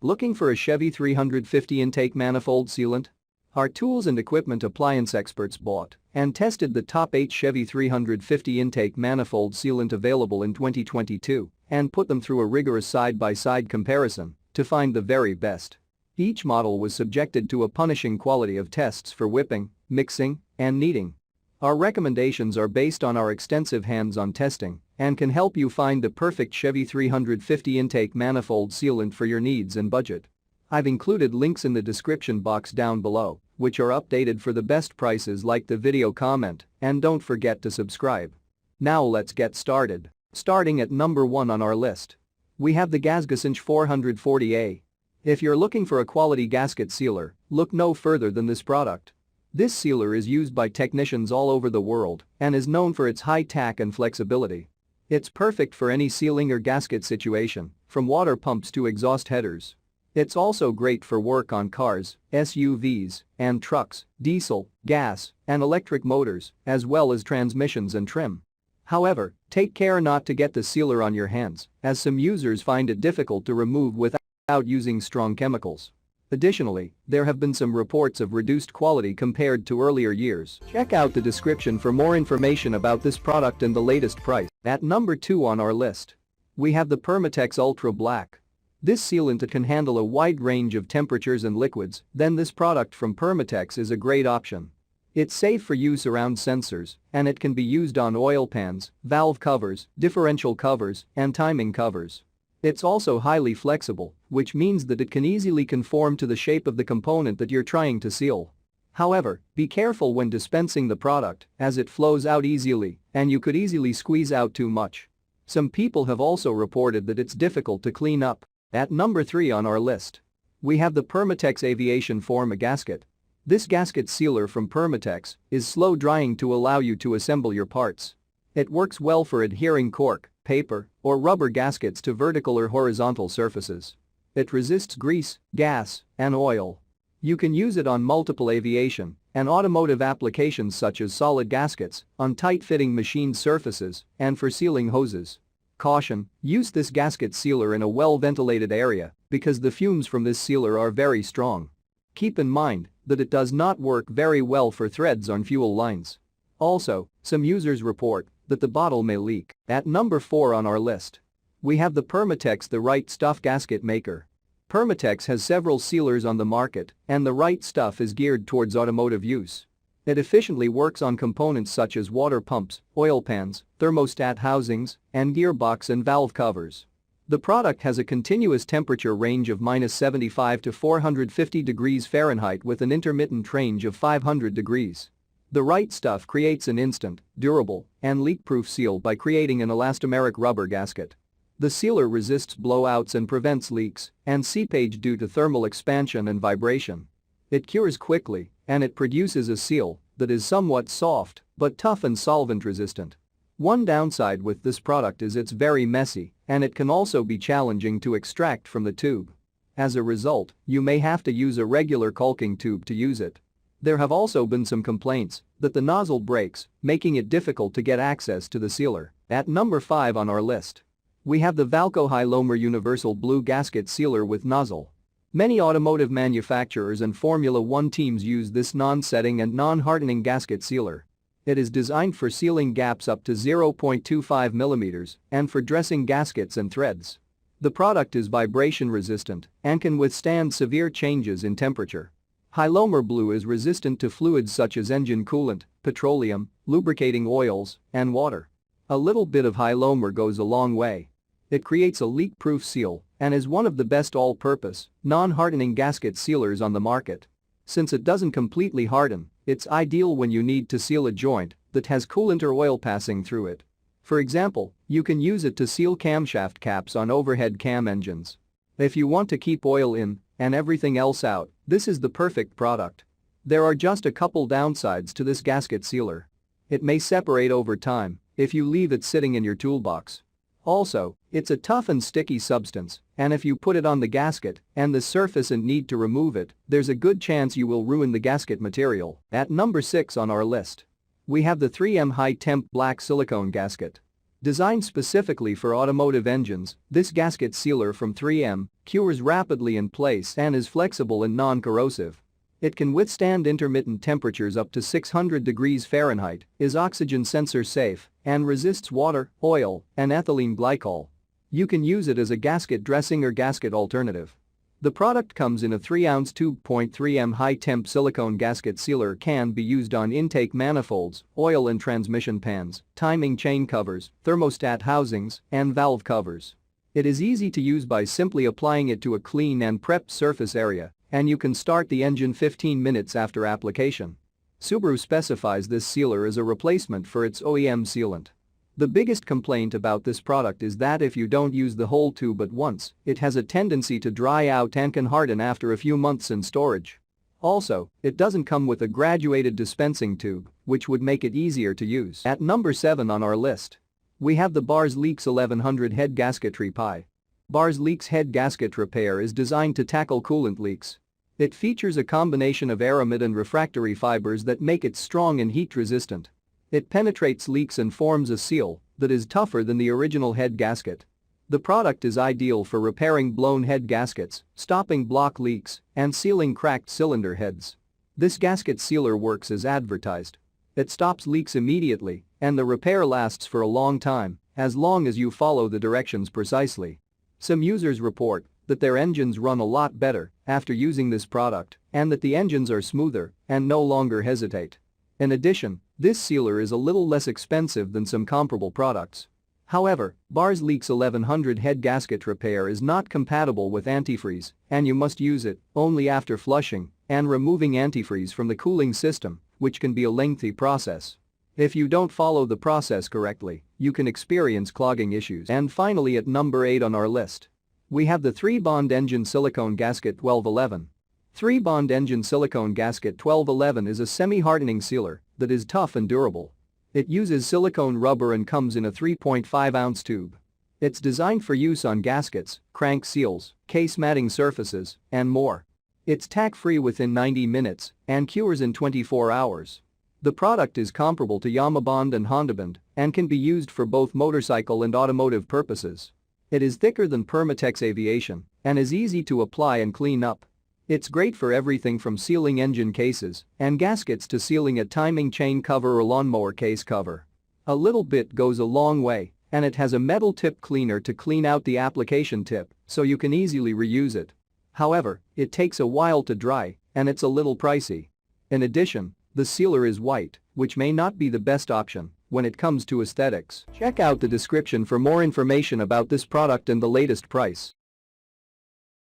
Looking for a Chevy 350 intake manifold sealant? Our tools and equipment appliance experts bought and tested the top 8 Chevy 350 intake manifold sealant available in 2022 and put them through a rigorous side-by-side comparison to find the very best. Each model was subjected to a punishing quality of tests for whipping, mixing, and kneading. Our recommendations are based on our extensive hands-on testing and can help you find the perfect Chevy 350 intake manifold sealant for your needs and budget. I've included links in the description box down below, which are updated for the best prices. Like the video, comment, and don't forget to subscribe. Now let's get started. Starting at number 1 on our list. We have the Gasgacinch 440A. If you're looking for a quality gasket sealer, look no further than this product. This sealer is used by technicians all over the world and is known for its high tack and flexibility. It's perfect for any sealing or gasket situation, from water pumps to exhaust headers. It's also great for work on cars, SUVs, and trucks, diesel, gas, and electric motors, as well as transmissions and trim. However, take care not to get the sealer on your hands, as some users find it difficult to remove without using strong chemicals. Additionally, there have been some reports of reduced quality compared to earlier years. Check out the description for more information about this product and the latest price. At number 2 on our list. We have the Permatex Ultra Black. This sealant can handle a wide range of temperatures and liquids, then this product from Permatex is a great option. It's safe for use around sensors, and it can be used on oil pans, valve covers, differential covers, and timing covers. It's also highly flexible, which means that it can easily conform to the shape of the component that you're trying to seal. However, be careful when dispensing the product, as it flows out easily and you could easily squeeze out too much. Some people have also reported that it's difficult to clean up. At number 3 on our list. We have the Permatex Aviation Forma Gasket. This gasket sealer from Permatex is slow drying to allow you to assemble your parts. It works well for adhering cork, paper, or rubber gaskets to vertical or horizontal surfaces. It resists grease, gas, and oil. You can use it on multiple aviation and automotive applications such as solid gaskets, on tight-fitting machined surfaces, and for sealing hoses. Caution: use this gasket sealer in a well-ventilated area because the fumes from this sealer are very strong. Keep in mind that it does not work very well for threads on fuel lines. Also, some users report that the bottle may leak. At number 4 on our list. We have the Permatex The Right Stuff Gasket Maker. Permatex has several sealers on the market, and the Right Stuff is geared towards automotive use. It efficiently works on components such as water pumps, oil pans, thermostat housings, and gearbox and valve covers. The product has a continuous temperature range of -75 to 450 degrees Fahrenheit with an intermittent range of 500 degrees. The Right Stuff creates an instant, durable, and leak-proof seal by creating an elastomeric rubber gasket. The sealer resists blowouts and prevents leaks and seepage due to thermal expansion and vibration. It cures quickly, and it produces a seal that is somewhat soft but tough and solvent resistant. One downside with this product is it's very messy, and it can also be challenging to extract from the tube. As a result, you may have to use a regular caulking tube to use it. There have also been some complaints that the nozzle breaks, making it difficult to get access to the sealer. At number 5 on our list. We have the Valco High-Lomer Universal Blue Gasket Sealer with Nozzle. Many automotive manufacturers and Formula 1 teams use this non-setting and non-hardening gasket sealer. It is designed for sealing gaps up to 0.25 mm and for dressing gaskets and threads. The product is vibration resistant and can withstand severe changes in temperature. High-Lomer Blue is resistant to fluids such as engine coolant, petroleum, lubricating oils, and water. A little bit of High-Lomer goes a long way. It creates a leak-proof seal and is one of the best all-purpose, non-hardening gasket sealers on the market. Since it doesn't completely harden, it's ideal when you need to seal a joint that has coolant or oil passing through it. For example, you can use it to seal camshaft caps on overhead cam engines. If you want to keep oil in and everything else out, this is the perfect product. There are just a couple downsides to this gasket sealer. It may separate over time if you leave it sitting in your toolbox. Also, it's a tough and sticky substance, and if you put it on the gasket and the surface and need to remove it, there's a good chance you will ruin the gasket material. At number 6 on our list. We have the 3M High Temp Black Silicone Gasket. Designed specifically for automotive engines, this gasket sealer from 3M cures rapidly in place and is flexible and non-corrosive. It can withstand intermittent temperatures up to 600 degrees Fahrenheit, is oxygen sensor safe, and resists water, oil, and ethylene glycol. You can use it as a gasket dressing or gasket alternative. The product comes in a 3-ounce tube. 3M high-temp silicone gasket sealer can be used on intake manifolds, oil and transmission pans, timing chain covers, thermostat housings, and valve covers. It is easy to use by simply applying it to a clean and prepped surface area, and you can start the engine 15 minutes after application. Subaru specifies this sealer as a replacement for its OEM sealant. The biggest complaint about this product is that if you don't use the whole tube at once, it has a tendency to dry out and can harden after a few months in storage. Also, it doesn't come with a graduated dispensing tube, which would make it easier to use. At number 7 on our list, we have the Bars Leaks 1100 Head Gasketry Pi. Bars Leaks Head Gasket Repair is designed to tackle coolant leaks. It features a combination of aramid and refractory fibers that make it strong and heat-resistant. It penetrates leaks and forms a seal that is tougher than the original head gasket. The product is ideal for repairing blown head gaskets, stopping block leaks, and sealing cracked cylinder heads. This gasket sealer works as advertised. It stops leaks immediately, and the repair lasts for a long time, as long as you follow the directions precisely. Some users report that their engines run a lot better after using this product and that the engines are smoother and no longer hesitate. In addition, this sealer is a little less expensive than some comparable products. However, Bars Leaks 1100 Head Gasket Repair is not compatible with antifreeze, and you must use it only after flushing and removing antifreeze from the cooling system, which can be a lengthy process. If you don't follow the process correctly, you can experience clogging issues. And finally, at number 8 on our list, we have the 3-bond engine silicone gasket 1211. 3-bond engine silicone gasket 1211 is a semi-hardening sealer that is tough and durable. It uses silicone rubber and comes in a 3.5-ounce tube. It's designed for use on gaskets, crank seals, case matting surfaces, and more. It's tack-free within 90 minutes and cures in 24 hours. The product is comparable to Yamabond and Hondabond and can be used for both motorcycle and automotive purposes. It is thicker than Permatex Aviation and is easy to apply and clean up. It's great for everything from sealing engine cases and gaskets to sealing a timing chain cover or lawnmower case cover. A little bit goes a long way, and it has a metal tip cleaner to clean out the application tip so you can easily reuse it. However, it takes a while to dry and it's a little pricey. In addition, the sealer is white, which may not be the best option when it comes to aesthetics. Check out the description for more information about this product and the latest price.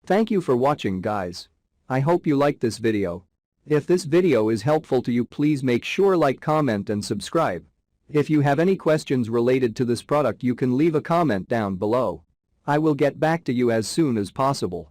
Thank you for watching, guys. I hope you liked this video. If this video is helpful to you, please make sure like, comment and subscribe. If you have any questions related to this product, you can leave a comment down below. I will get back to you as soon as possible.